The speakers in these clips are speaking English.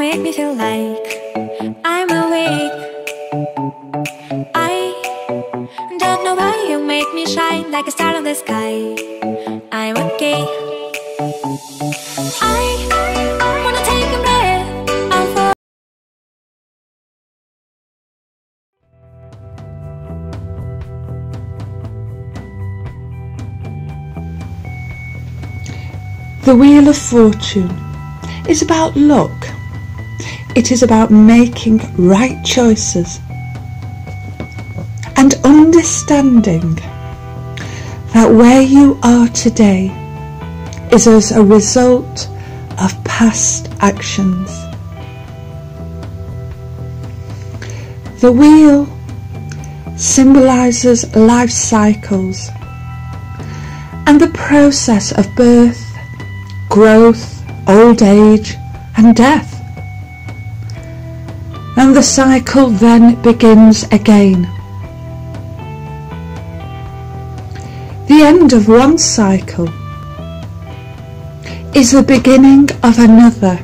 make me feel like I'm awake. I don't know why you make me shine like a star in the sky. I'm okay. I wanna take a breath. I'll fall. The Wheel of Fortune is about luck. It is about making right choices and understanding that where you are today is as a result of past actions. The wheel symbolises life cycles and the process of birth, growth, old age and death. And the cycle then begins again. The end of one cycle is the beginning of another,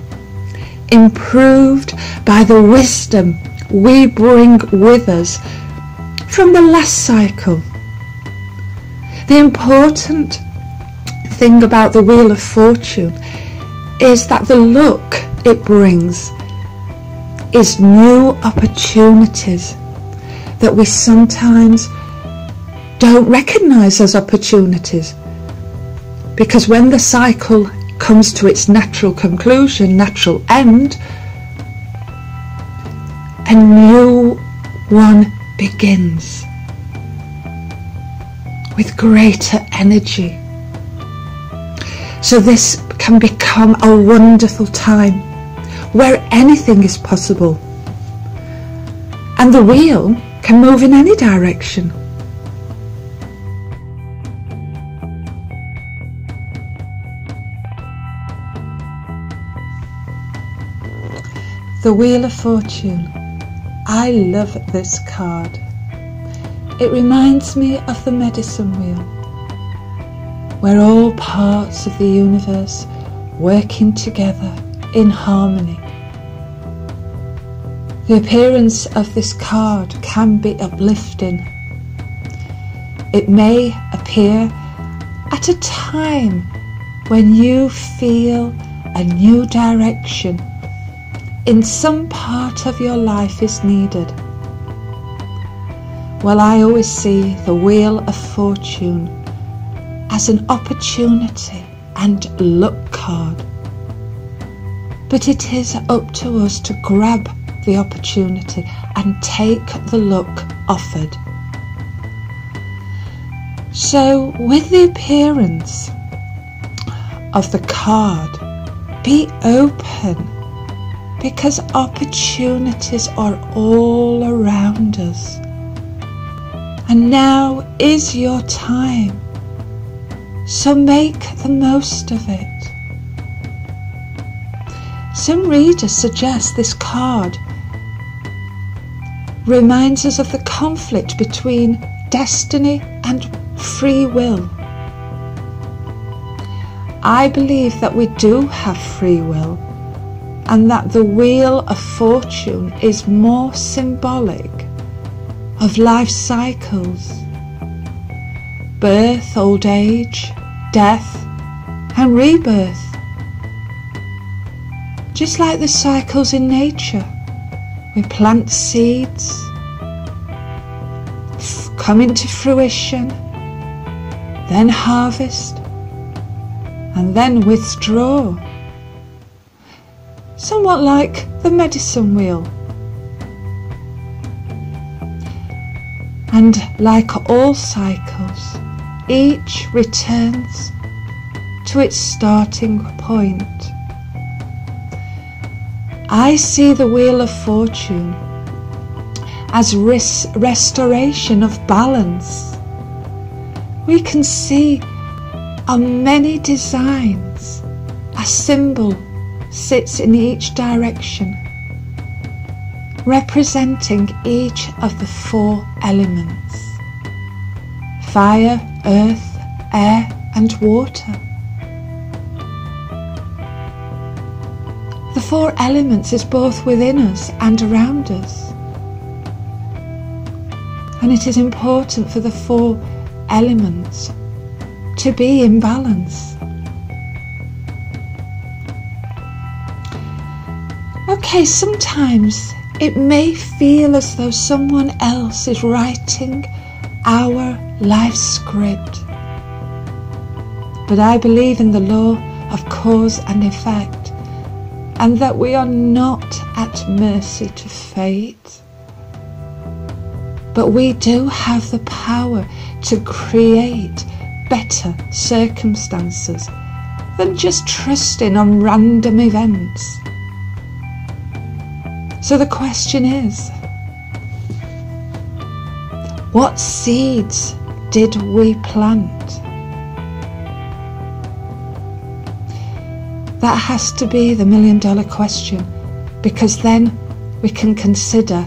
improved by the wisdom we bring with us from the last cycle. The important thing about the Wheel of Fortune is that the luck it brings is new opportunities that we sometimes don't recognise as opportunities, because when the cycle comes to its natural conclusion, natural end, a new one begins with greater energy. So this can become a wonderful time where anything is possible, and the wheel can move in any direction. The Wheel of Fortune. I love this card. It reminds me of the medicine wheel, where all parts of the universe working together in harmony. The appearance of this card can be uplifting. It may appear at a time when you feel a new direction in some part of your life is needed. Well, I always see the Wheel of Fortune as an opportunity and luck card. But it is up to us to grab the opportunity and take the luck offered. So with the appearance of the card, be open, because opportunities are all around us. And now is your time. So make the most of it. Some readers suggest this card reminds us of the conflict between destiny and free will. I believe that we do have free will, and that the Wheel of Fortune is more symbolic of life cycles, birth, old age, death and rebirth. Just like the cycles in nature, we plant seeds, come into fruition, then harvest, and then withdraw. Somewhat like the medicine wheel. And like all cycles, each returns to its starting point. I see the Wheel of Fortune as restoration of balance. We can see on many designs a symbol sits in each direction, representing each of the 4 elements: fire, earth, air and water. The four elements is both within us and around us. And it is important for the four elements to be in balance. Okay, sometimes it may feel as though someone else is writing our life script. But I believe in the law of cause and effect, and that we are not at mercy to fate. But we do have the power to create better circumstances than just trusting on random events. So the question is, what seeds did we plant? That has to be the million-dollar question, because then we can consider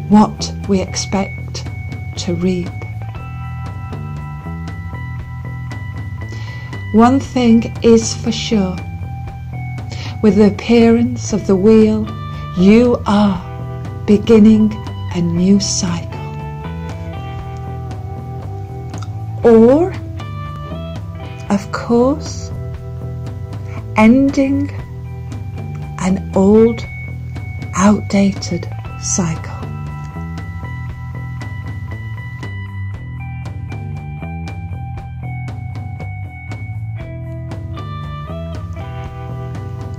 what we expect to reap. One thing is for sure, with the appearance of the wheel, you are beginning a new cycle. Or, of course, ending an old, outdated cycle.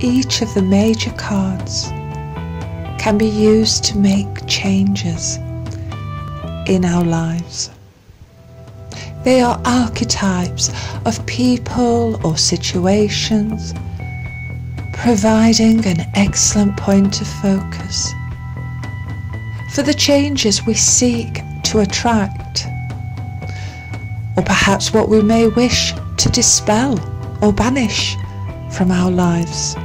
Each of the major cards can be used to make changes in our lives. They are archetypes of people or situations, providing an excellent point of focus for the changes we seek to attract, or perhaps what we may wish to dispel or banish from our lives.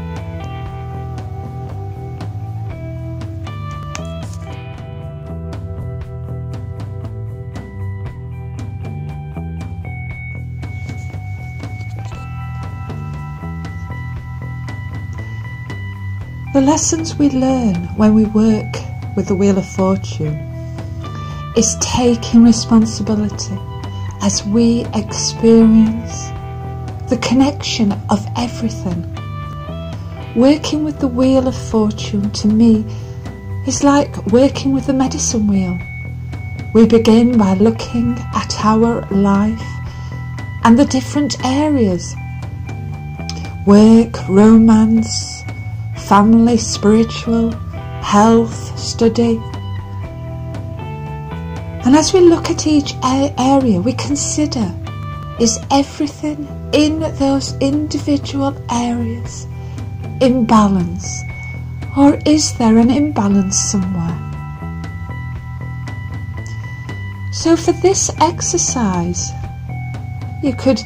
The lessons we learn when we work with the Wheel of Fortune is taking responsibility as we experience the connection of everything. Working with the Wheel of Fortune to me is like working with the medicine wheel. We begin by looking at our life and the different areas: work, romance, family, spiritual, health, study. And as we look at each area, we consider, is everything in those individual areas in balance, or is there an imbalance somewhere? So for this exercise, you could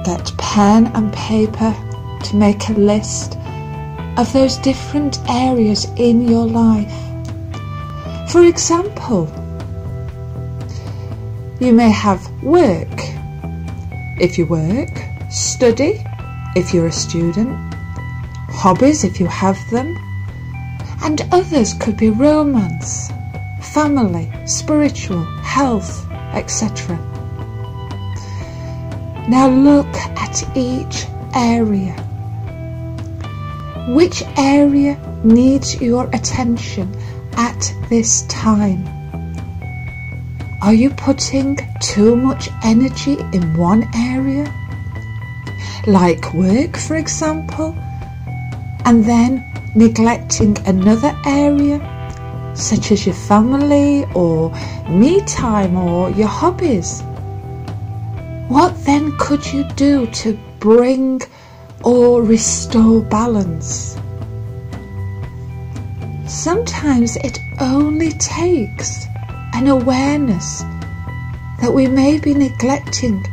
get pen and paper to make a list of those different areas in your life. For example, you may have work, if you work, study, if you're a student, hobbies, if you have them, and others could be romance, family, spiritual, health, etc. Now look at each area. Which area needs your attention at this time? Are you putting too much energy in one area, like work for example, and then neglecting another area, such as your family or me time or your hobbies? What then could you do to bring or restore balance? Sometimes it only takes an awareness that we may be neglecting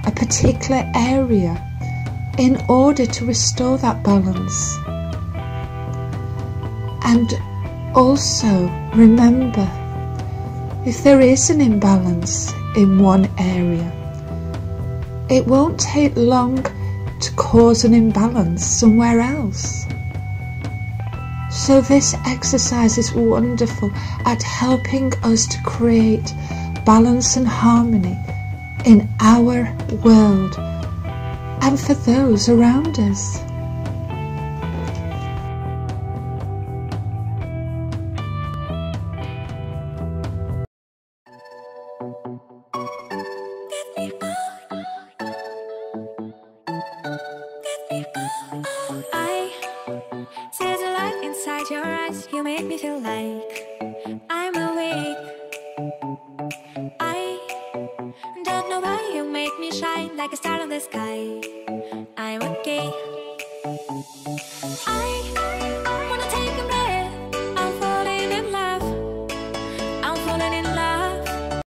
a particular area in order to restore that balance. And also remember, if there is an imbalance in one area, it won't take long to cause an imbalance somewhere else. So this exercise is wonderful at helping us to create balance and harmony in our world and for those around us. I see the light inside your eyes. You make me feel like I'm awake. I don't know why you make me shine like a star in the sky.